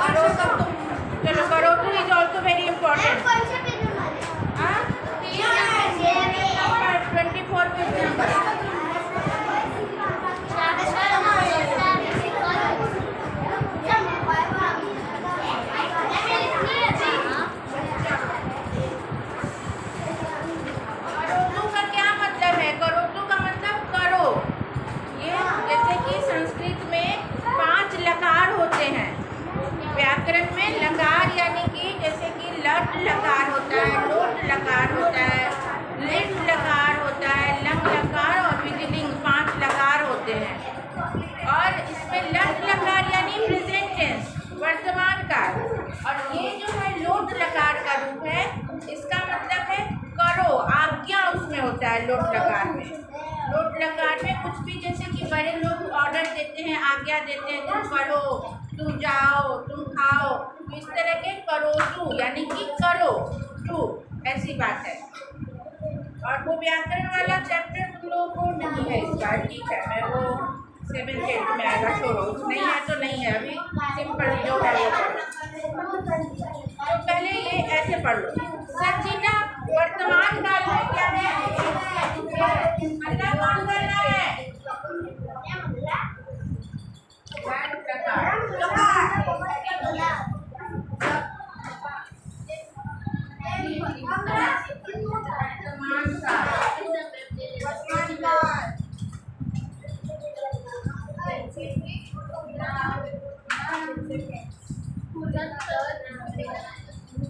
करो कब तुम, चलो करो two is also very important. हाँ 24 पेज नंबर। व्याकरण में लकार यानी कि जैसे कि लट लकार होता है, लोट लकार होता है, लिट लकार होता है, लंग लकार और विधिलिंग 5 लकार होते हैं। और इसमें लट लकार यानी प्रेजेंट टेंस वर्तमान काल, और ये जो है लोट लकार का रूप है, इसका मतलब है करो, आज्ञा उसमें होता है लोट लकार में। लोट लकार में कुछ भी जैसे कि बड़े लोग ऑर्डर देते हैं, आज्ञा देते हैं, तुम पढ़ो, तुम जाओ, तुम खाओ, इस तरह के करो टू यानी कि करो टू, ऐसी बात है। और वो व्याकरण वाला चैप्टर तुम लोगों को नहीं है इस बार, ठीक है, मैं वो 7th 8th में आएगा, छोड़ो, नहीं है तो नहीं है, अभी सिंपल जो है वो पढ़ो। तो पहले ये ऐसे पढ़ लो, सचिना वर्तमान काल में क्या है, मतलब कौन करना है,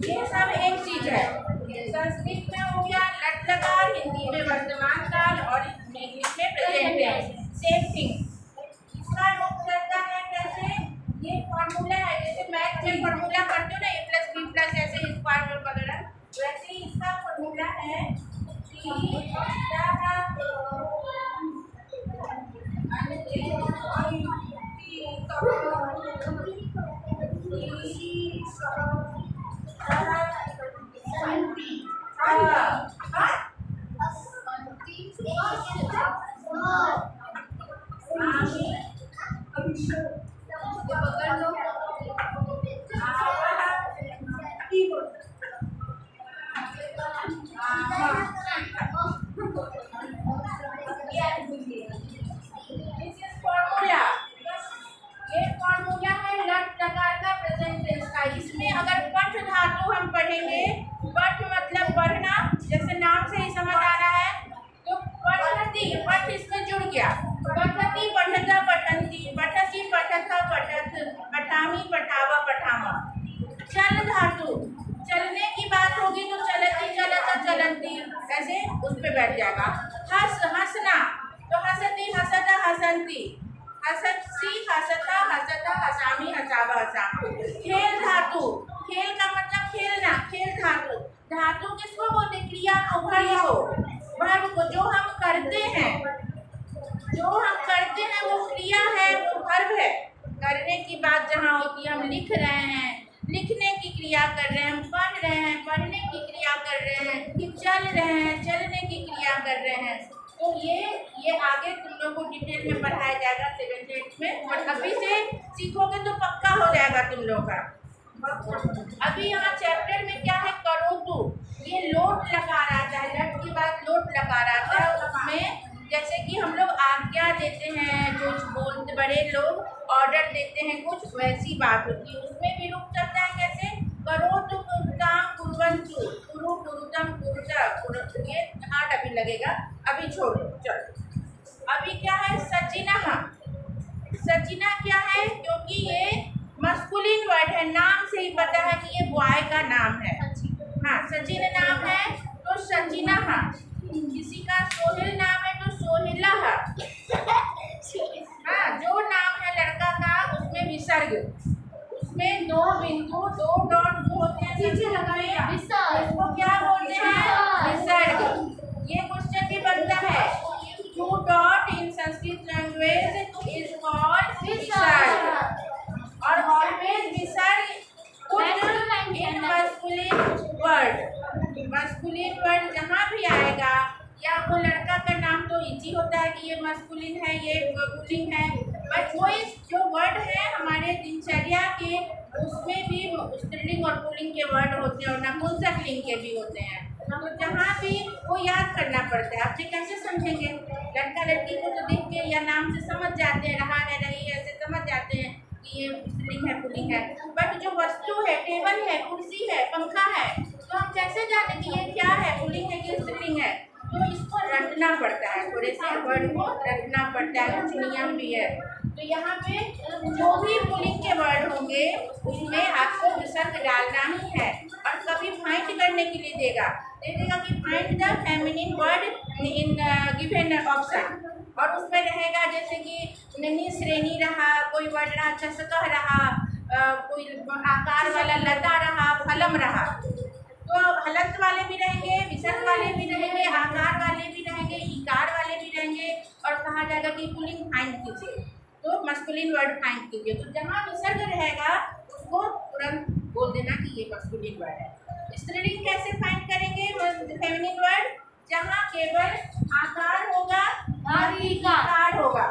ये सब एक चीज है। संस्कृत में हो गया लट लकार, हिंदी में वर्तमान काल और इंग्लिश में प्रेजेंट टेंस, सेम थिंग। इसका रूप करता है कैसे, ये फॉर्मूला है, जैसे मैथ में फॉर्मूला करते हो ना a+b+ ऐसे स्क्वायर वगैरह, वैसे ही इसका फॉर्मूला है इसमें अगर पठ धातु हम पढ़ेंगे, पठ मतलब पढ़ना, जैसे नाम से ही समझ आ रहा है, तो पठती, पठ इसमें जुड़ गया, पठती पठता पठंती, पठती पठथा पठत, पठामी पठावा पठामा। चल धातु, चलने की बात होगी तो चलती चलता चलंती, ऐसे उस पे बैठ जाएगा। हंस हंसना, तो हंसती हंसता हंसंती, हंसती हंसता हंसता हंसामी हंसावा हंसामा। खेल धातु, खेल का मतलब खेलना, खेल धातु, धातु किसको बोलते, क्रिया को, वर्ब को, वर्ब को, जो हम करते हैं, जो हम करते हैं वो क्रिया है, वो वर्ब है। करने की बात जहाँ होती है, हम लिख रहे हैं, लिखने की क्रिया कर रहे हैं, हम पढ़ रहे हैं, पढ़ने की क्रिया कर रहे हैं, चल रहे हैं, चलने की क्रिया कर रहे हैं। तो ये आगे तुम लोग को डिटेल में पढ़ाया जाएगा 7th 8th में, और अभी से सीखोगे तो पक्का हो जाएगा तुम लोग का। अभी यहाँ चैप्टर में क्या है, करो टू, ये लोट लकार आता है, लट के बाद लोट लकार आता है, उसमें जैसे कि हम लोग आज्ञा देते हैं, कुछ बोलते, बड़े लोग ऑर्डर देते हैं, कुछ वैसी बात होती है, उसमें भी रूप चलता है कैसे, करो टू कुरुताम कुर्वन्तु, कुरु कुरुतम कुरुता, ये हार्ड अभी लगेगा, अभी छोड़ो, चलो। अभी क्या है, सचिना, सचिना क्या है, क्योंकि ये मस्कुलिन वर्ड है, नाम से ही पता है कि ये बॉय का नाम है। हाँ सचिन नाम है तो सचिना, किसी का सोहेल नाम है तो सोहेला। हाँ जो नाम है लड़का का उसमें विसर्ग, उसमें 2 बिंदु 2 डॉट जो होते हैं इसको क्या बोलते हैं, विसर्ग। ये क्वेश्चन भी बनता है, 2 dot in Sanskrit language is called विसर्ग, और ऑलवेज विसर्ग इन मस्कुलिन वर्ड। मस्कुलिन वर्ड जहाँ भी आएगा, या वो लड़का का नाम तो इजी होता है कि ये मस्कुलिन है, ये पुल्लिंग है, बट वो जो वर्ड है हमारे दिनचर्या के उसमें भी स्त्रीलिंग और पुल्लिंग के वर्ड होते हैं और नपुंसक लिंग के भी होते हैं। तो जहाँ भी वो याद करना पड़ता है। आप ये कैसे समझेंगे? लड़का लड़की को तो देख के या नाम से समझ जाते हैं, रहा है रही है, ऐसे समझ जाते हैं कि ये स्त्रीलिंग है पुल्लिंग है। बट जो वस्तु है, टेबल है, कुर्सी है, पंखा है, तो हम कैसे जाने कि ये क्या है, पुल्लिंग है कि स्त्रीलिंग है? तो इसको रटना पड़ता है, थोड़े से वर्ड को रटना पड़ता है, कुछ नियम भी है। तो यहाँ पे जो भी पुल्लिंग के वर्ड होंगे उसमें आपको विसर्ग डालना ही है। और कभी फाइंड करने के लिए देगा कि find the feminine word in given option, और उसमें रहेगा जैसे कि नहीं श्रेणी रहा, कोई वर्ड रहा, चषक रहा, कोई आकार वाला लता रहा, फलम रहा। तो हलंत वाले भी रहेंगे, विसर्ग वाले भी रहेंगे, आकार वाले भी रहेंगे, इकार वाले भी रहेंगे, और कहा जाएगा कि पुल्लिंग फाइंड कीजिए, तो मस्कुलिन वर्ड फाइंड कीजिए। तो जहाँ विसर्ग रहेगा उसको तुरंत बोल देना कि ये मस्कुलिन वर्ड है। स्त्रीलिंग कैसे फाइंड करेंगे फेमिनिन वर्ड? जहाँ केवल आकार होगा और इकार होगा,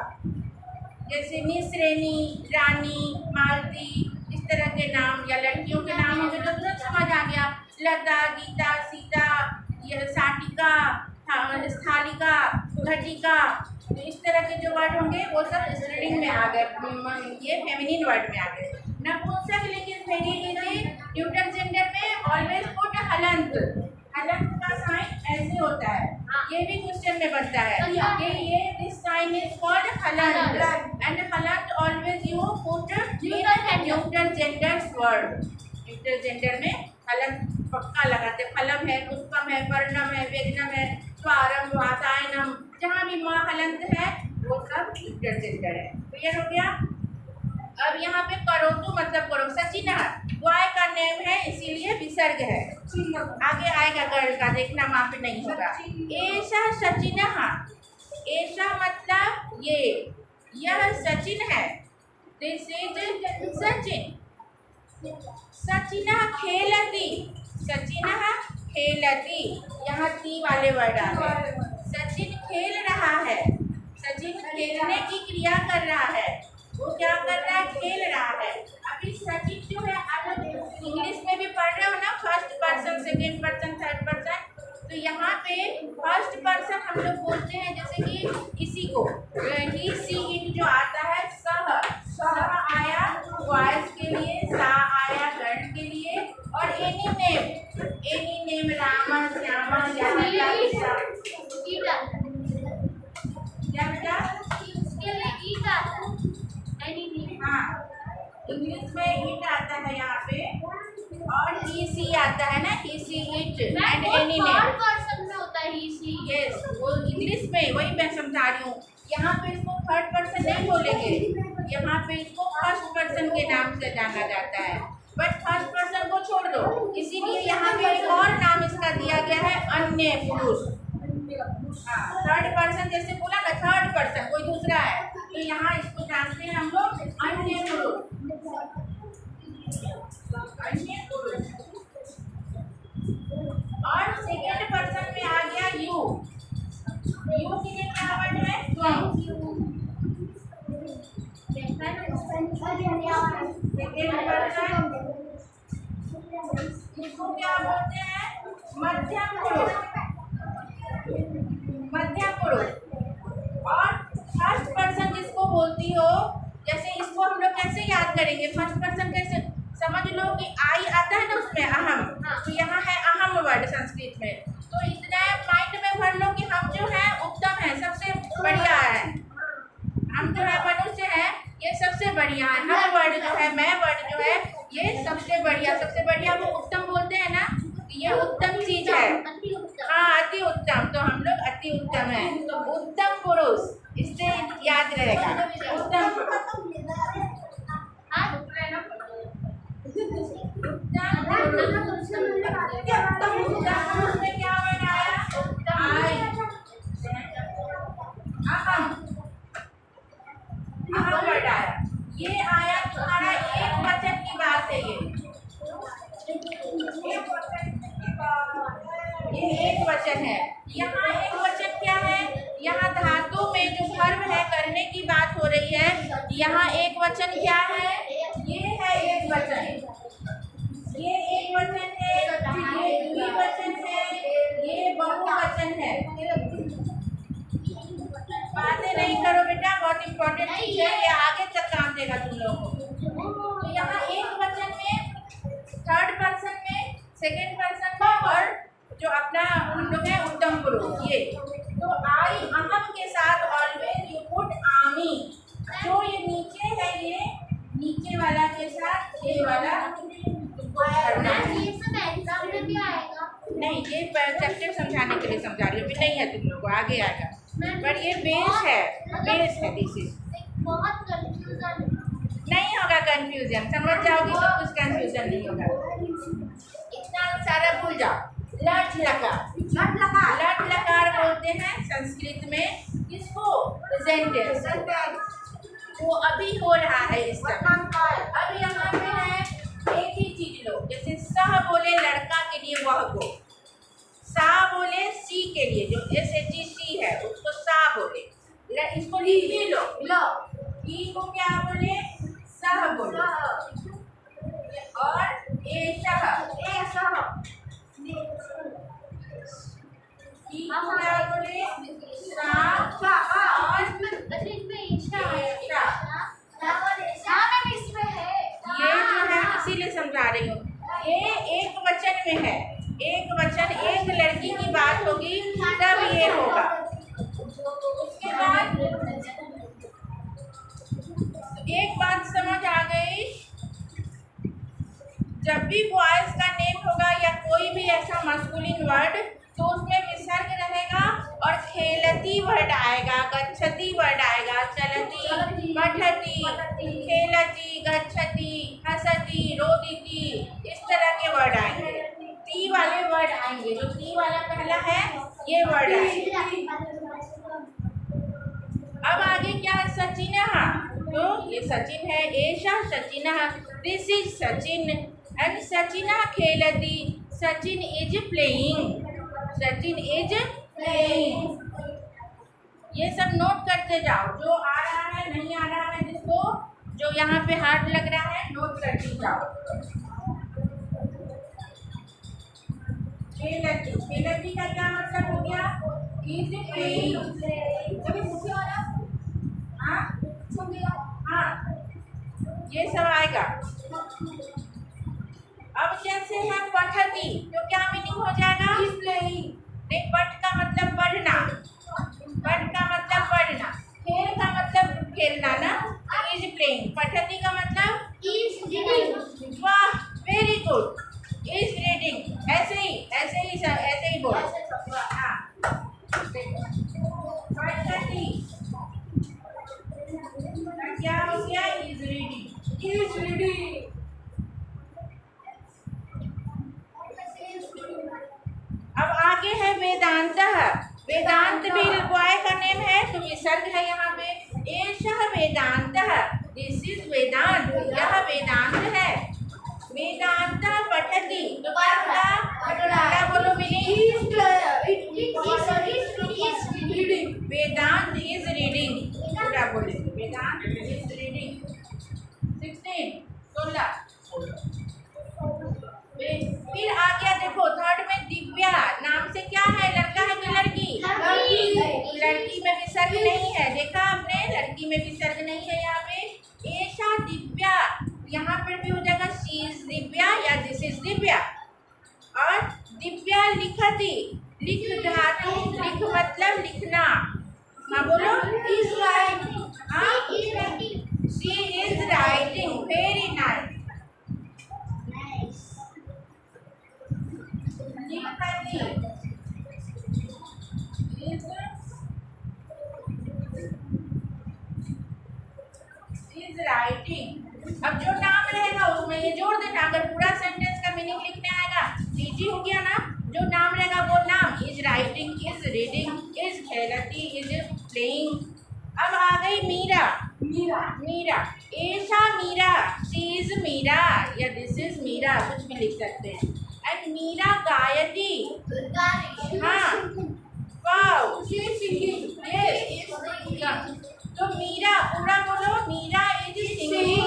जैसे निश्रेणी, रानी, मालती, इस तरह के नाम, या लड़कियों के नाम होंगे तो तुरंत समझ आ गया, लता, गीता, सीता, यह साटिका, स्थालिका, घटिका। तो इस तरह के जो वर्ड होंगे वो सब स्त्रीलिंग में आ गए, ये फेमिनिन वर्ड में आ गए। नपुंसक लिंग न्यूटन जेंडर में ऑलवेज पुट हलंत, हलंत का साइन ऐसे होता है, ये भी क्वेश्चन में बनता है कि ये this sign is called halant, and halant always you put neuter genders word. Neuter gender में हलंत पक्का लगाते, फलम है, पुष्पम है, वर्णम है, व्यंजनम है, स्वारम, वातायनम, जहाँ भी माँ हलंत है वो सब न्यूटन जेंडर है। क्लियर हो गया? अब यहाँ पे करोतु मतलब करो, सचिन बॉय का नेम है इसीलिए विसर्ग है, आगे आएगा गर्ल का, देखना वहाँ पे नहीं होगा। ऐसा सचिन, ऐसा मतलब ये, यह सचिन है, दिस इज सचिन। सचिन खेलती, सचिन खेलती, यहाँ ती वाले वर्ड आ गए। सचिन खेल रहा है, सचिन खेलने की क्रिया कर रहा है, वो क्या कर रहा है? खेल रहा है। अभी सचिन जो है, आप इंग्लिश में भी पढ़ रहे हो ना, first person, second person, third person, तो यहाँ पे फर्स्ट पर्सन हम लोग बोलते हैं, जैसे कि इसी को ही, सी, इट जो आता है, सह आया बॉयज के लिए, सा आया गर्ल के लिए, और any name Rama, Shyama, English में इट आता है यहाँ पे, और ही सी आता है ना, he she it and any name person में होता है ही सी। यस, वो इंग्लिश में, वही मैं समझा रही हूँ। यहाँ पे इसको थर्ड पर्सन नहीं बोलेंगे, यहाँ पे इसको फर्स्ट पर्सन के नाम से जाना जाता है। बट फर्स्ट पर्सन को छोड़ दो, इसीलिए यहाँ पे एक और नाम इसका दिया गया है, अन्य पुरुष। थर्ड पर्सन जैसे बोला ना, थर्ड पर्सन कोई दूसरा है, तो यहाँ इसको जानते हैं हम लोग अन्य पुरुष, अन्य पुरुष। और सेकेंड पर्सन में आ गया यू, यू के लिए क्या वर्ड है? सेकेंड पर्सन इसको क्या बोलते हैं? मध्यम पुरुष, मध्यम पुरुष। और फर्स्ट पर्सन जिसको बोलती हो, जैसे इसको हम लोग कैसे याद करेंगे? फर्स्ट पर्सन कैसे समझ लो कि आई आता है ना उसमें, अहम, तो यहाँ है अहम वर्ड संस्कृत में, तो इतना माइंड में भर लो कि हम जो है उत्तम है, सबसे बढ़िया है, हम जो है मनुष्य है, ये सबसे बढ़िया है। हम वर्ड जो है, मैं वर्ड जो है, ये सबसे बढ़िया, सबसे बढ़िया वो उत्तम बोलते हैं ना, ये उत्तम चीज है। हाँ, अति उत्तम, तो हम लोग अति उत्तम है, तो उत्तम पुरुष, इससे याद रहेगा उत्तम पुरुष। उत्तम में क्या वर्ड आया? आई, अहम वर्ड आया। ये आया तुम्हारा एक वचन की बात है, ये एक वचन है। यहाँ एक वचन क्या है? यहाँ धातु में जो वर्ब है, करने की बात हो रही है, यहाँ एक वचन क्या है? ये है एक वचन। इम्पोर्टेंट चीज है, ये आगे तक काम देगा तुम लोगों को। तो यहाँ एक वचन में, थर्ड पर्सन में, सेकेंड पर्सन में, और जो अपना हम लोग है उत्तम पुरुष, ये तो आई अहम के साथ ऑलवेज यू पुट आमी। जो ये नीचे है, ये नीचे वाला के साथ ये वाला करना है। ये सब एग्जाम में भी आएगा। नहीं, ये चैप्टर समझाने के लिए समझा रही हूँ, अभी नहीं है तुम लोग को, आगे आएगा। पर ये बेस है, बेस है, दिस इज। बहुत कंफ्यूजन नहीं होगा कंफ्यूजन, समझ जाओगी तो कुछ कंफ्यूजन नहीं होगा। इतना सारा भूल जाओ। लट लकार, लट लकार बोलते हैं संस्कृत में किसको? प्रेजेंट टेंस, वो अभी हो रहा है इस समय। अब यहाँ पे है एक ही चीज लो, जैसे सह बोले लड़का के लिए वह को, सा बोले सी के लिए, जो SHC है उसको सा बोले, इसको लिख लो, ई को क्या बोले? सह बोले, और एशह, ई को क्या बोले? सा, और ये जो है इसीलिए समझा रही हूँ, ये एक वचन में है, एक वचन, एक लड़की की बात होगी तब ये होगा। उसके बाद एक बात समझ आ गई, जब भी बॉयज का नेम होगा या कोई भी ऐसा मस्कुलिन वर्ड, तो उसमें विसर्ग रहेगा और खेलती वर्ड आएगा, गच्छति वर्ड आएगा, चलती, पठती, खेलती, गच्छति, हंसती, रोदिति, इस तरह के वर्ड आएंगे। ती वाले वर्ड आएंगे, जो ती वाला पहला है ये वर्ड आएंगे। अब आगे क्या है? सचिनः, तो ये सचिन है, एषः सचिनः, दिस इज सचिन, एंड सचिनः खेलती, Sachin is playing, Sachin is playing. ये सब नोट करते जाओ, जो आ रहा है नहीं आ रहा है, जिसको जो यहाँ पे हार्ड लग रहा है नोट करते जाओ। खेलती, खेलती का क्या मतलब हो गया? Is playing. हाँ, ये सब आएगा। अब जैसे है पठती, तो क्या मीनिंग हो जाएगा? नहीं, पठ का मतलब पढ़ना, पठ का मतलब पढ़ना, खेल का मतलब खेलना ना, इज प्लेइंग। पठती का मतलब इज रीडिंग। वाह, वेरी गुड, इज रीडिंग। ऐसे ही बोलो। हाँ, पठती क्या हो गया? Is reading, is reading. अब आगे है वेदांत। वेदांत भी बॉय का नेम है, तो विसर्ग है यहाँ पे। एषः वेदांतः, दिस इज वेदांत, यह वेदांत है। वेदांत पठति, तो क्या बोलो मीनिंग? वेदांत इज रीडिंग, क्या बोले? वेदांत इज रीडिंग। 16 फिर आ गया, देखो थर्ड में दिव्या, नाम से क्या है? लड़का है कि लड़की? लड़की में विसर्ग नहीं है, देखा आपने? लड़की में विसर्ग नहीं है यहाँ पे। एषा दिव्या, यहाँ पर भी हो जाएगा शी इज दिव्या या दिस इज दिव्या। और दिव्या लिखती, लिख धातु, लिख मतलब लिखना। हाँ बोलो, इज राइटिंग। हाँ, she is writing, very nice. Is writing. अब जो नाम रहेगा उसमें ये जोड़ देना। अगर पूरा सेंटेंस का मीनिंग लिखने आएगा, इजी हो गया ना। जो नाम रहेगा वो नाम, is writing, is reading, is खेलती, इज प्लेइंग। अब आ गई मीरा। मीरा, एषा मीरा, शी इज मीरा या दिस इज मीरा, कुछ भी लिख सकते हैं। एंड मीरा गायती, हाँ, वाओ, तो मीरा पूरा बोलो, Meera is singing,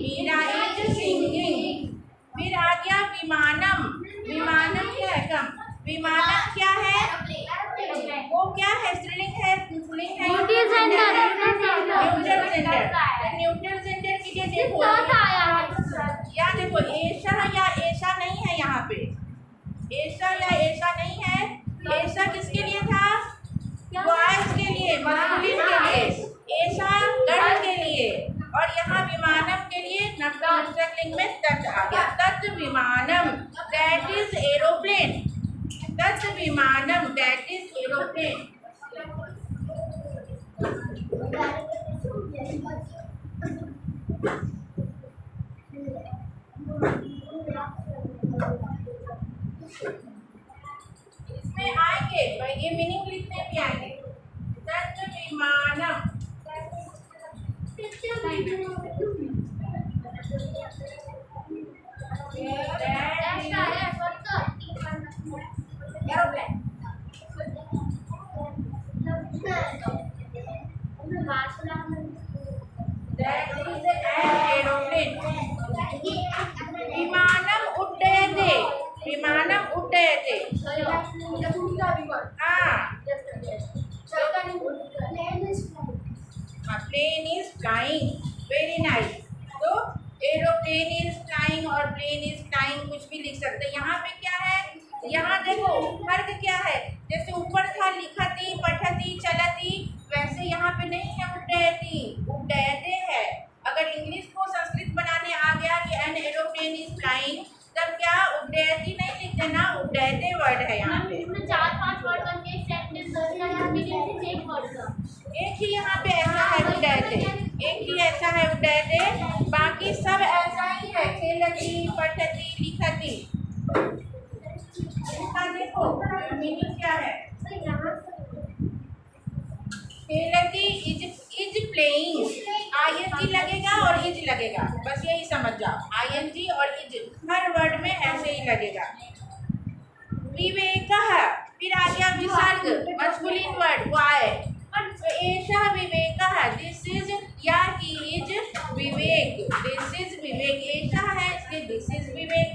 Meera is singing. फिर आ गया विमानम। विमानम क्या है? कम। विमानम क्या है? वो क्या है? स्त्रीलिंग है, पुल्लिंग है? न्यूट्रल साथ आया है। या देखो ऐसा या ऐसा नहीं है यहाँ पे, ऐसा या ऐसा नहीं है। ऐसा किसके लिए था? बॉयज के लिए, मस्कुलिन के लिए। ऐसा गर्ल के लिए। और यहाँ विमानम के लिए नपुंसकलिंग में तत् आ गया। तत् विमानम, दैट इज एरोप्लेन। तत् विमानम, दैट इज एरोप्लेन। इसमें आएंगे तो ये मीनिंग लिखने भी आएंगे। तत् विमानम, that is an aeroplane. विमानम उड्डयते, विमानम उड्डयते। हाँ, plane is flying, very nice. तो एरोप्लेन इज फ्लाइंग और प्लेन इज फ्लाइंग कुछ भी लिख सकते हैं। यहाँ पे क्या है? यहाँ देखो फर्क क्या है। जैसे ऊपर था लिखती, पठती, चलती, वैसे यहाँ पे नहीं है उड्डयति, उड्डयते है। अगर इंग्लिश को संस्कृत बनाने आ गया कि एन एरोप्लेन इज फ्लाइंग, तब क्या उड्डयति नहीं लिख देना, उड्डयते वर्ड है यहाँ पे। 4-5 वर्ड बन के सेंटेंस एक वर्ड का। एक ही यहाँ पे ऐसा है उड्डयते, एक ही ऐसा है उड्डयते, बाकी सब ऐसा ही है। खेलती, पठती, लिखती। इसका देखो मीनिंग क्या है। खेलती इज प्लेइंग, आईएनजी लगेगा और इज लगेगा, बस यही समझ जाओ। आईएनजी और इज हर वर्ड में ऐसे ही लगेगा। विवेकः, फिर आ गया विसर्ग, मस्कुलिन वर्ड वाय। तो एषा विवेकः, दिस इज या he is Vivek, this is Vivek. एषा है इसलिए दिस इज विवेक।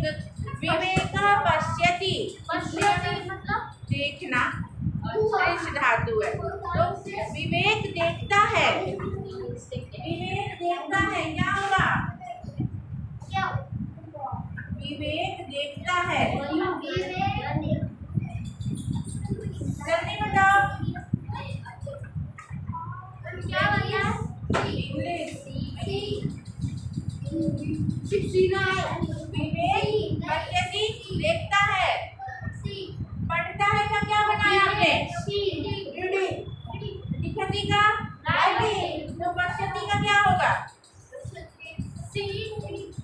विवेकः पश्यति, पश्यति मतलब देखना, श्रेष्ठ धातु है। तो विवेक देखता है, विवेक देखता है, क्या होगा? क्या? विवेक देखता है। जल्दी बताओ। क्या भैया? इंग्लिश। विवेक विवेक पश्यति, देखता है। पढ़ता है का क्या बनाया आपने? लिखती का राइटिंग। तो पश्यति का क्या होगा?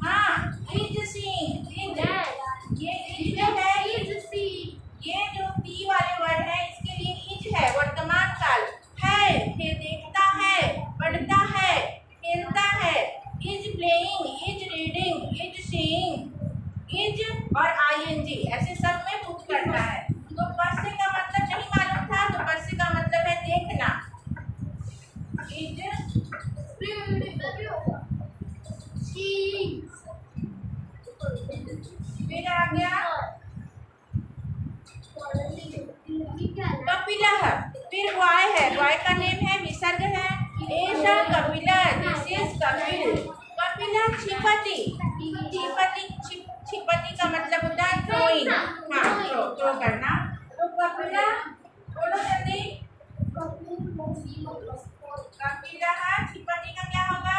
हाँ, इज सीइंग। ये इज है, ये जो टी वाले वर्ड है इसके लिए इज है, वर्तमान काल है। फिर देखता है, पढ़ता है, खेलता है। Is playing, is reading, is seeing, is और आईएनजी ऐसे सब में पूछ करता है। तो पश्य का मतलब नहीं मालूम था, तो पश्य का मतलब है देखना। इज फिर आ गया कपिलः, फिर वाय है, वाय का नेम है, विसर्ग है। एषा कपिलः, दिस इज कपिल। कपिलः क्षिपति, क्षिपति का मतलब होता है थ्रोइंग। हाँ, थ्रो करना। तो कपिलः बोलो जल्दी। कपिलः क्षिपति का क्या होगा?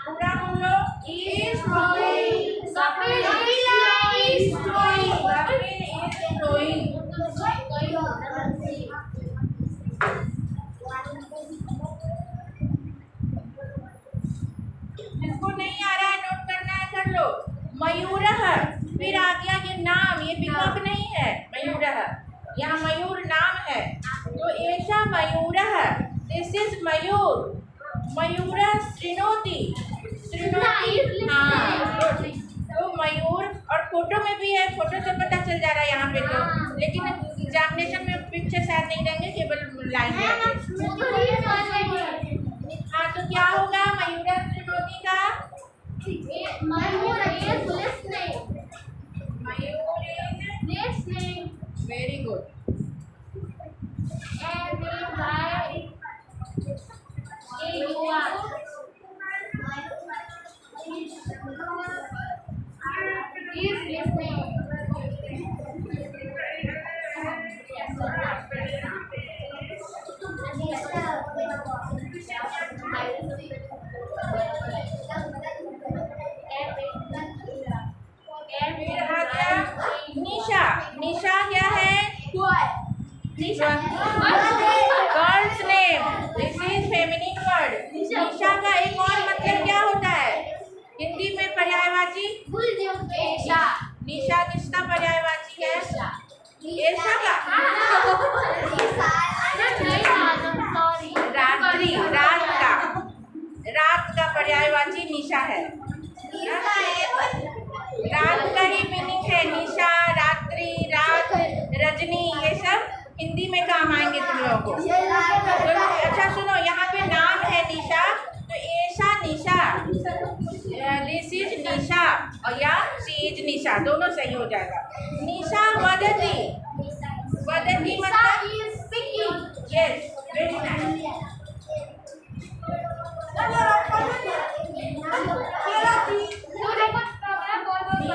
पूरा बोलो। Is throwing, Kapil is throwing, Kapil is throwing. जिसको नहीं आ रहा है नोट करना है कर लो। मयूरः, फिर आ गया ये नाम, ये पिकअप नहीं है। मयूरः, यहाँ मयूर नाम है। तो एषा मयूरः, दिस इज मयूर। मयूरः शृणोति, शृणोति। हाँ, तो मयूर और फोटो में भी है, फोटो से पता चल जा रहा है यहाँ पे तो। लेकिन एग्जामिनेशन में पिक्चर शायद नहीं रहेंगे, केवल लाइन रहेंगे। हाँ, तो क्या होगा मयूरः शृणोति का? Mayur is listening. Mayur is listening. Very good. And फिर आ गया निशा। निशा क्या है? Girl's name. This is feminine word. Nisha का एक और मतलब क्या होता है हिंदी में पर्यायवाची? निशा किसका पर्यायवाची है? ऐसा का रात्रि, रात का पर्यायवाची निशा है। रात का ही मीनिंग है निशा, रात्रि, रात, रजनी, ये सब हिंदी में काम आएंगे तुम लोगों को। तो अच्छा सुनो, यहाँ पे नाम है निशा, तो ऐसा निशा, दिस इज निशा और या शी इज निशा, दोनों सही हो जाएगा। निशा वदती। वदती मतलब यस, वेरी नाइस।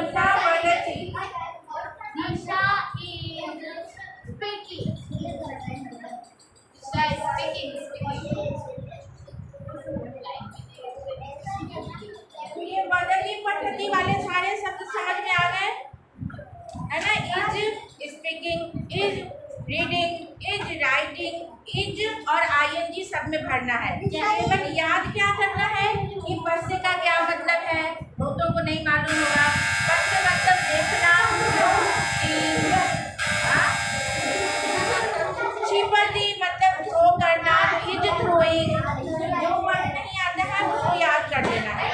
निशा वदती। ये वदती पठती वाले सारे शब्द समझ में आ गए है ना? Is speaking, is reading, is writing, is और आईएनजी सब में भरना है। केवल याद क्या करना है कि पश्य का क्या मतलब है, बहुतों को नहीं मालूम होगा। पश्य मतलब देखना, छिपती मतलब थ्रो करना, इज थ्रोइंग। जो वर्ड नहीं आता है उसको याद कर देना है।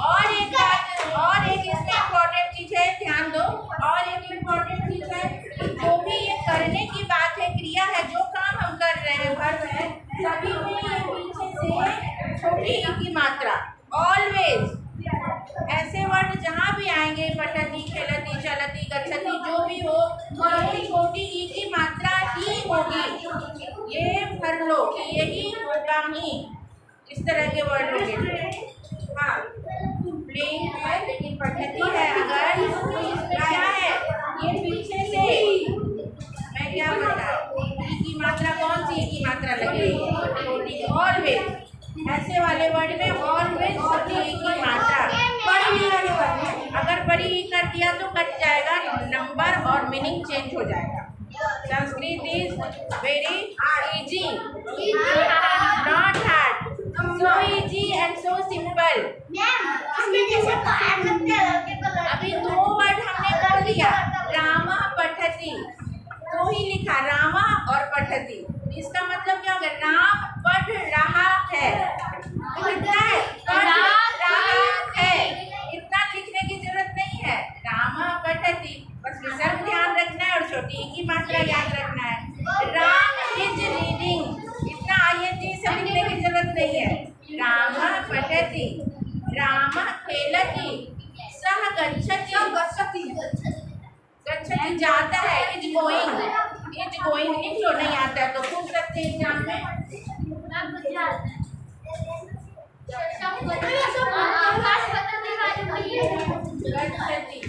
और एक बात, और एक इसमें इम्पोर्टेंट चीज है, ध्यान दो। और एक इम्पोर्टेंट चीज है कि जो भी ये करने की बात है, क्रिया है, जो काम हम कर रहे हैं, वर्ब है, सभी में ये पीछे से छोटी ई की मात्रा। ऑलवेज ऐसे वर्ड जहाँ भी आएंगे, पठती, खेलती, चलती, गच्छति, जो भी हो, ये छोटी ई की मात्रा ही होगी। ये भर लो कि यही होगा ही, इस तरह के वर्ड होंगे। हाँ, प्लेइंग है लेकिन पठती है अगर, तो इसमें क्या है, ये पीछे से मैं क्या बताऊं, ई की मात्रा कौन सी ई की मात्रा लगेगी? छोटी। ऑलवेज ऐसे वाले वर्ड में ऑलवेज छोटी ई की मात्रा। अगर बड़ी ई कर दिया तो कट जाएगा, नंबर और मीनिंग चेंज हो जाएगा। Sanskrit is very easy, not hard, so easy and so simple। अभी दो वर्ड हमने कर दिया, रामा पठती, दो ही लिखा, रामा और पठती। इसका मतलब क्या होगा? राम पढ़ रहा है, कितना है? पढ़ रहा है, इतना लिखने की जरूरत नहीं है। रामा पठती, बस विसर्ग ध्यान रखना है और छोटी ई की मात्रा याद रखना है। राम इज रीडिंग, इतना आईएनजी से लिखने की जरूरत नहीं है। राम पठति, राम खेलति, सह गच्छति, गच्छति जाता है, इज गोइंग, इज गोइंग लिख लो, नहीं आता है तो पूछ सकते हैं एग्जाम में। गच्छति,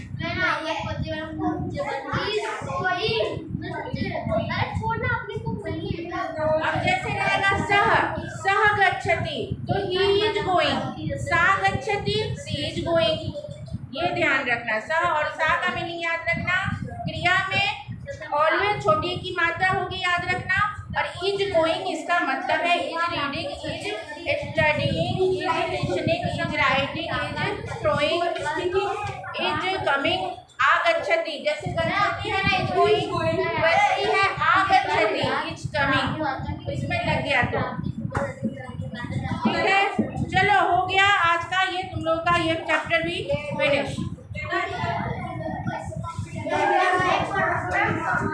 अब जैसे रहेगा सह गच्छति, तो ही इज गोइंग, सा गच्छति, सी इज गोइंग, ये ध्यान रखना। सह और सा का मीनिंग याद रखना। क्रिया में ऑलवेज छोटी की मात्रा होगी, याद रखना। और इज गोइंग इसका मतलब है is reading, is studying, is listening, is writing, is throwing, is coming. आगच्छति, जैसे गच्छति है ना, इज गोइंग, वैसे ही है आगच्छति, इज कमिंग, इसमें लग गया तो ठीक है। चलो हो गया आज का ये तुम लोग का ये चैप्टर भी फिनिश।